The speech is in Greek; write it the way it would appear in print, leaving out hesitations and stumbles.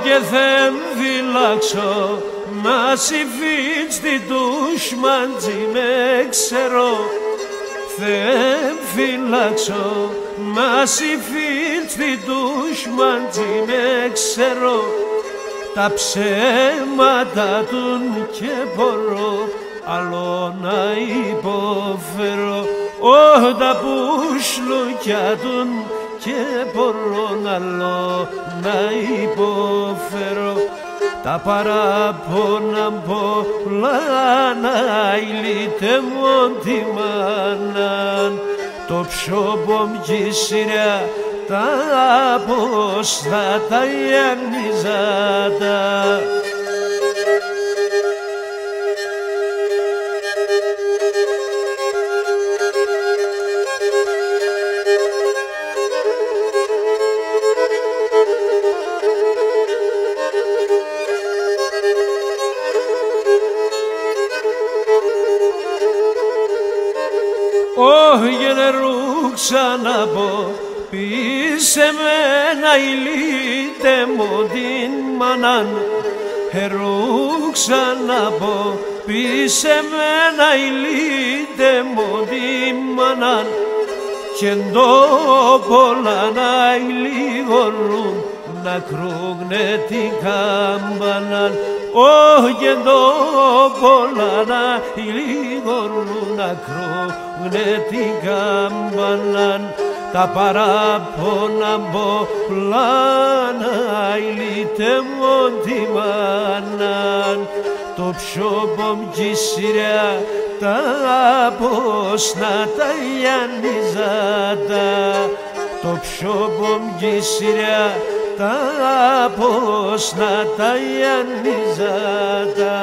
και θεμ φυλάξω να συμφίτς τη δουσμαντζή με ξέρω. Θεμ φυλάξω να συμφίτς τη δουσμαντζή με ξέρω. Τα ψέματα τουν και μπορώ άλλο να υποφέρω. Τα πουσλουκιά τουν και μπορώ άλλο να υποφέρω. Τα παράπονα πολλά να ηλίτε μόντι μάναν. Το ψώπο μκίσιρια τα απόστα τα ιαννιζάτα. Ξανά πω πεις εμένα ηλίτε μου την μανάν. Ξανά πω πεις εμένα ηλίτε μου την μανάν. Κι εντό πολλά να ηλίγορουν να κρούγνε την κάμπαναν. Όχι εντό πολλά να ηλίγορουν να κρούγνε την κάμπαναν. Τα παράπονα πολλά να ηλίτε μόντι μάναν. Το ψώπο μκίσιρια τα απόσνα τα ιαννιζάτα. Το ψώπο μκίσιρια τα απόσνα τα ιαννιζάτα.